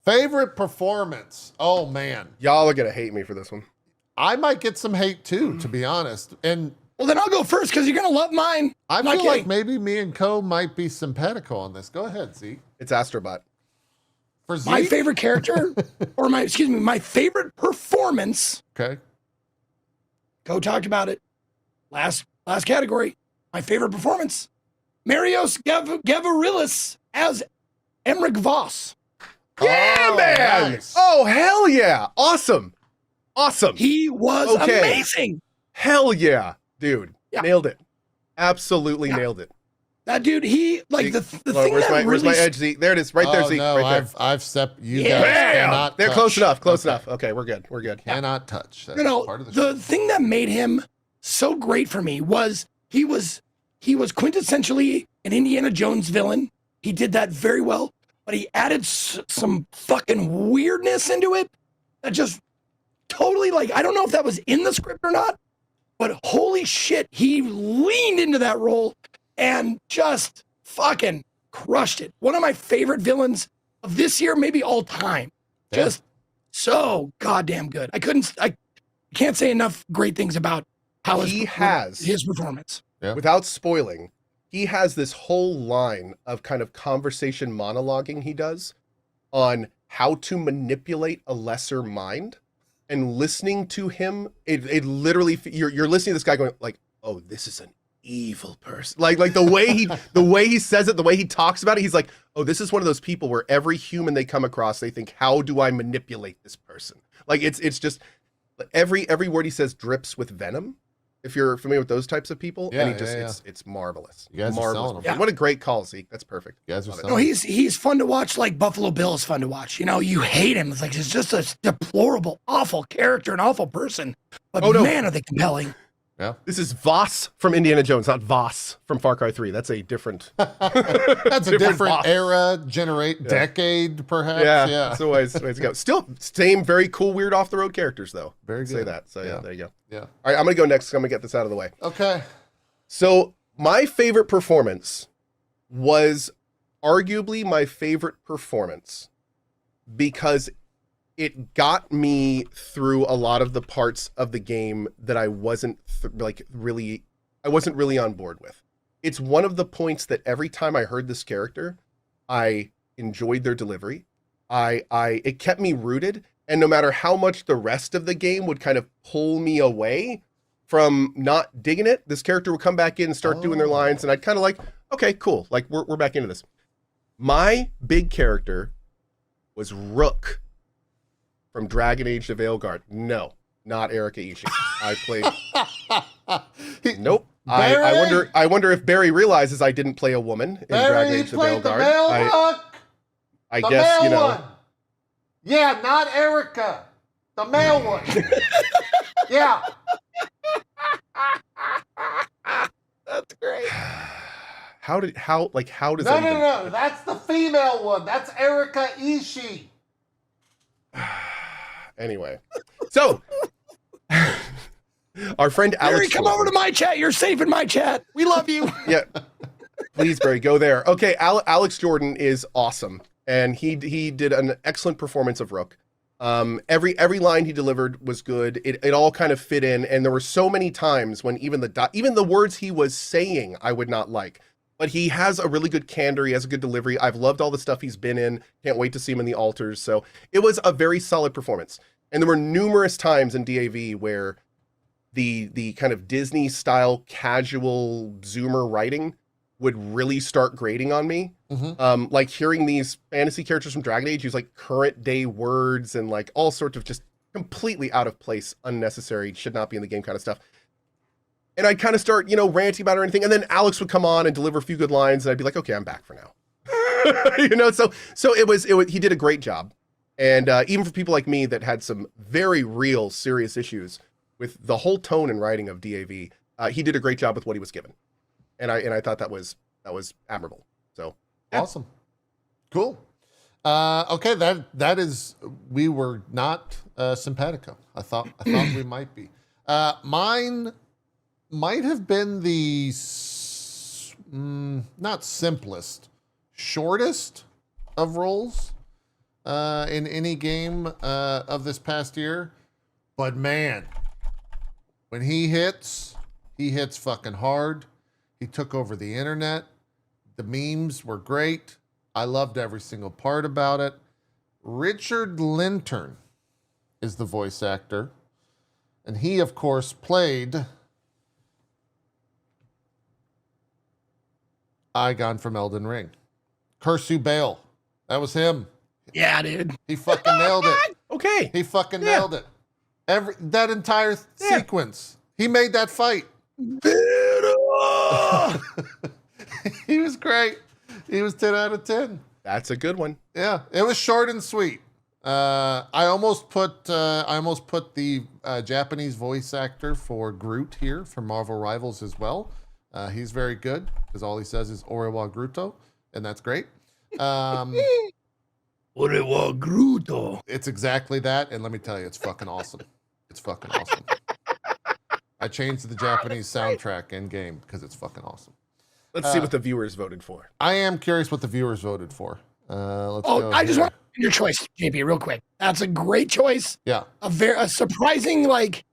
Favorite performance. Oh man. Y'all are gonna hate me for this one. I might get some hate too, to be honest. And well, then I'll go first because you're gonna love mine. I feel like maybe me and Co might be simpatico on this. Go ahead, Zeke. It's Astrobot. For Zeke? My favorite character, or my favorite performance. Okay. Co talked about it. Last category. My favorite performance. Marios Gavrilis as Emmerich Voss. Yeah, man! Nice. Oh, hell yeah! Awesome. He was amazing. Hell yeah, dude. Yeah. Nailed it. Absolutely nailed it. That dude, he like the thing where's my edge, Zeke? There it is, right there, Zeke. No, right there. I've stepped. You guys cannot. They're touch. close enough. Close enough. Okay, we're good. We're good. Cannot touch. That's part of the thing that made him so great for me was he was quintessentially an Indiana Jones villain. He did that very well, but he added some fucking weirdness into it that just totally, like, I don't know if that was in the script or not, but holy shit, he leaned into that role and just fucking crushed it. One of my favorite villains of this year, maybe all time. Yeah. Just so goddamn good. I can't say enough great things about how his performance. Yeah. Without spoiling, he has this whole line of kind of conversation monologuing he does on how to manipulate a lesser mind, and listening to him, it literally, you're listening to this guy going like, oh, this is an evil person. Like the way he says it, the way he talks about it, he's like, oh, this is one of those people where every human they come across, they think, how do I manipulate this person? Like it's just every word he says drips with venom. If you're familiar with those types of people, and he just it's marvelous. You guys are selling him. Yeah. What a great call, Zeke. That's perfect. You guys are selling No, he's fun to watch. Like Buffalo Bill is fun to watch. You know, you hate him. It's like he's just a deplorable, awful character, an awful person. But man, are they compelling. Yeah. This is Voss from Indiana Jones, not Voss from Far Cry 3. That's a different. That's a different era, decade, perhaps. Yeah. That's the way to go. Still, same very cool, weird, off the road characters, though. Very good. Say that. So yeah, there you go. Yeah. All right, I'm gonna go next. I'm gonna get this out of the way. Okay. So my favorite performance was arguably my favorite performance because it got me through a lot of the parts of the game that I wasn't really on board with. It's one of the points that every time I heard this character, I enjoyed their delivery. It kept me rooted, and no matter how much the rest of the game would kind of pull me away from not digging it, this character would come back in and start doing their lines, and I'd kind of like, okay, cool, like we're back into this. My big character was Rook from Dragon Age: The Veilguard. No, not Erika Ishii. I played. Nope. I wonder if Barry realizes I didn't play a woman in Dragon Age: The Veilguard. I guess, you know. One. Yeah, not Erika. The male one. Yeah. That's great. How does No, that's the female one. That's Erika Ishii. Anyway, so our friend Alex Barry, come over to my chat. You're safe in my chat. We love you. Yeah, please, Barry, go there. Okay, Alex Jordan is awesome, and he did an excellent performance of Rook. Every line he delivered was good. It all kind of fit in, and there were so many times when even the words he was saying I would not like. But he has a really good candor. He has a good delivery. I've loved all the stuff he's been in. Can't wait to see him in the Altars. So it was a very solid performance. And there were numerous times in DAV where the kind of Disney style casual Zoomer writing would really start grating on me. Mm-hmm. Like hearing these fantasy characters from Dragon Age use like current day words and like all sorts of just completely out of place, unnecessary, should not be in the game kind of stuff. And I'd kind of start, ranting about it or anything. And then Alex would come on and deliver a few good lines. And I'd be like, okay, I'm back for now. So it was, he did a great job. And even for people like me that had some very real serious issues with the whole tone and writing of DAV, he did a great job with what he was given. And I thought that was admirable. So yeah. Awesome. Cool. Okay. That is, we were not simpatico. I thought we might be. Mine might have been the not simplest, shortest of roles. in any game of this past year. But man, when he hits fucking hard. He took over the internet. The memes were great. I loved every single part about it. Richard Lintern is the voice actor. And he, of course, played Aegon from Elden Ring. Kersu Bale. That was him. Yeah, dude. He fucking nailed it. Okay. He fucking nailed it. That entire sequence. He made that fight. He was great. He was 10 out of 10. That's a good one. Yeah, it was short and sweet. I almost put the Japanese voice actor for Groot here from Marvel Rivals as well. He's very good because all he says is Orewa Gruto, and that's great. Orewa Gruto. It's exactly that, and let me tell you, it's fucking awesome. It's fucking awesome. I changed the Japanese soundtrack in game because it's fucking awesome. Let's see what the viewers voted for. I am curious what the viewers voted for. Let's Oh, go I just here. want your choice, JP, real quick. That's a great choice. Yeah. A surprising, like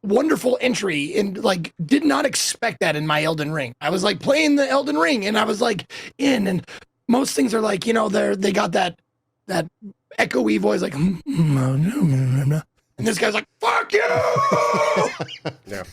wonderful entry, and like did not expect that in my Elden Ring. I was like playing the Elden Ring, and I was like and most things are like, they got that echoey voice, like, and this guy's like, fuck you. Yeah.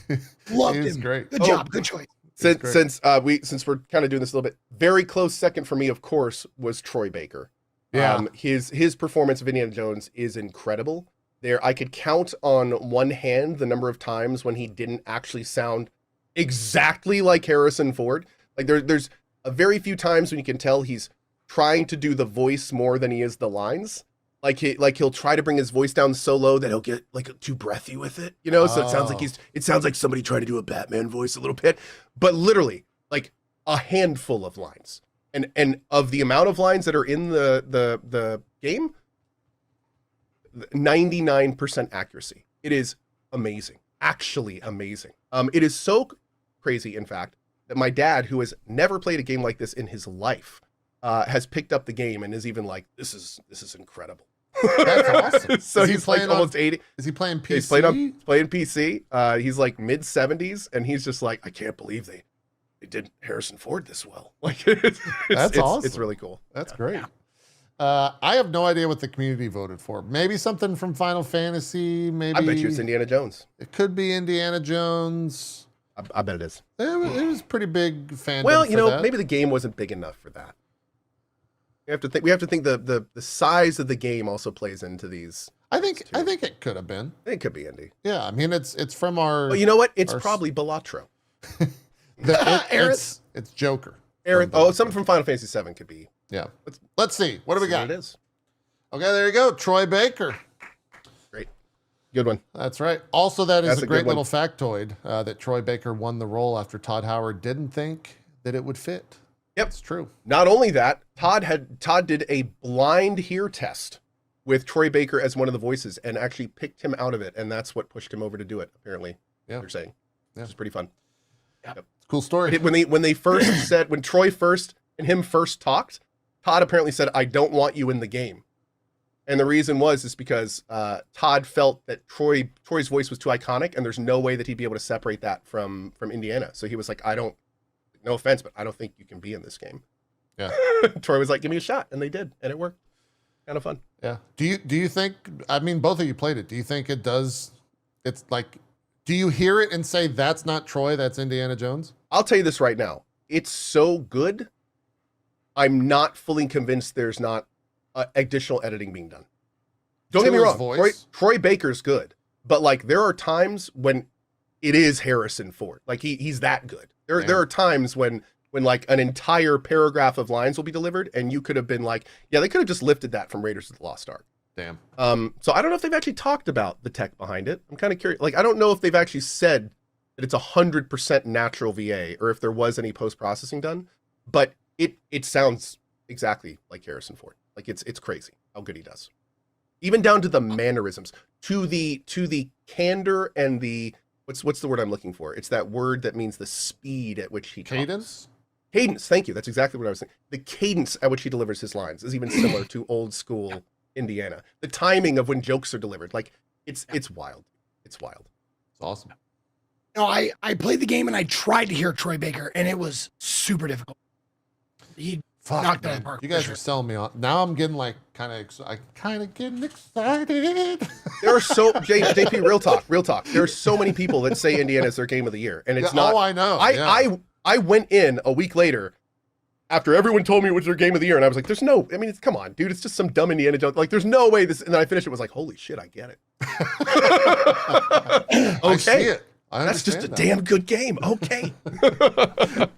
Loved He was him. great. Good job. Good choice. Since we're kind of doing this a little bit, very close second for me, of course, was Troy Baker. Yeah. His performance of Indiana Jones is incredible. There, I could count on one hand the number of times when he didn't actually sound exactly like Harrison Ford. Like there's a very few times when you can tell he's trying to do the voice more than he is the lines. Like he'll try to bring his voice down so low that he'll get like too breathy with it, So it sounds like somebody trying to do a Batman voice a little bit, but literally like a handful of lines, and of the amount of lines that are in the game, 99% accuracy. It is amazing, actually amazing. It is so crazy, in fact, that my dad, who has never played a game like this in his life, has picked up the game and is even like, this is incredible. That's awesome. So Is he he's like playing almost 80. Is he playing PC? He's playing PC. He's like mid 70s, and he's just like, I can't believe they did Harrison Ford this well. Like That's awesome. It's really cool. That's great. I have no idea what the community voted for. Maybe something from Final Fantasy. Maybe I bet you it's Indiana Jones. It could be Indiana Jones. I bet it is. It was pretty big fan. Well, maybe the game wasn't big enough for that. We have to think the size of the game also plays into these. I think it could have been. It could be Indy. Yeah, I mean it's from our. But you know what? It's probably Balatro. It's Joker. Something from Final Fantasy VII could be. Yeah. Let's see. What do we got? It is. Okay, there you go. Troy Baker. Great. Good one. That's right. Also, that's That's a a great good one. little factoid that Troy Baker won the role after Todd Howard didn't think that it would fit. Yep. It's true. Not only that, Todd did a blind hear test with Troy Baker as one of the voices and actually picked him out of it, and that's what pushed him over to do it. Apparently, they're saying, which is pretty fun. Yep. It's a cool story. When they first said, when Troy first talked, Todd apparently said, "I don't want you in the game," and the reason is because Todd felt that Troy's voice was too iconic, and there's no way that he'd be able to separate that from Indiana. So he was like, no offense, but I don't think you can be in this game. Yeah. Troy was like, give me a shot. And they did. And it worked. Kind of fun. Yeah. Do you think, I mean, both of you played it. Do you think it does, it's like, do you hear it and say, that's not Troy, that's Indiana Jones? I'll tell you this right now. It's so good. I'm not fully convinced there's not additional editing being done. Don't get me wrong. Troy Baker's good. But like, there are times when it is Harrison Ford. Like he's that good. There are times when like an entire paragraph of lines will be delivered and you could have been like, yeah, they could have just lifted that from Raiders of the Lost Ark. Damn. So I don't know if they've actually talked about the tech behind it. I'm kind of curious. Like, I don't know if they've actually said that it's 100% natural VA or if there was any post-processing done, but it sounds exactly like Harrison Ford. Like it's crazy how good he does. Even down to the mannerisms, to the candor and the what's the word I'm looking for? It's that word that means the speed at which he talks. Cadence? Cadence, thank you. That's exactly what I was saying. The cadence at which he delivers his lines is even similar to old school Indiana. The timing of when jokes are delivered, like it's wild. It's wild. It's awesome. No, I played the game and I tried to hear Troy Baker, and it was super difficult. He knocked it out of the park. You guys are selling me on. Now I'm getting like kind of getting excited. There are JP, real talk. There are so many people that say Indiana is their game of the year, and it's not. Oh, I know. I went in a week later after everyone told me it was their game of the year, and I was like, "There's no. I mean, come on, dude. It's just some dumb Indiana Jones. Like, there's no way this." And then I finished. It was like, "Holy shit, I get it." Okay. I see it. That's just a damn good game. Okay.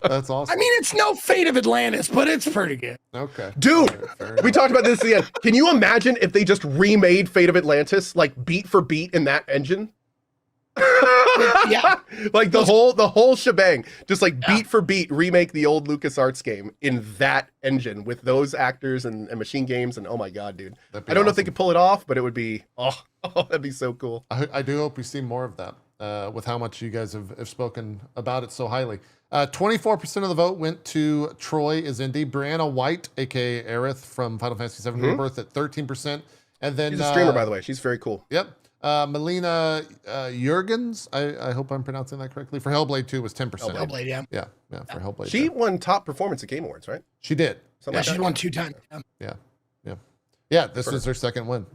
That's awesome. I mean, it's no Fate of Atlantis, but it's pretty good. Okay. Dude, Fair we talked about this at the end. Can you imagine if they just remade Fate of Atlantis, like beat for beat in that engine? Yeah. Like the whole shebang, just like beat for beat remake the old LucasArts game in that engine with those actors and Machine Games, and oh my god, dude. I don't know if they could pull it off, but it would be that'd be so cool. I do hope we see more of that with how much you guys have spoken about it so highly. 24% of the vote went to Troy is Indy. Brianna White, aka Aerith from Final Fantasy VII Rebirth at 13%. And then She's a streamer, by the way. She's very cool. Yep. Melina Jurgens, I hope I'm pronouncing that correctly, for Hellblade 2 was 10%. Hellblade, yeah. Yeah, for Hellblade. She won top performance at Game Awards, right? She did. Something Yeah, like she's that. won 2 times. Yeah. Yeah. This was her second win.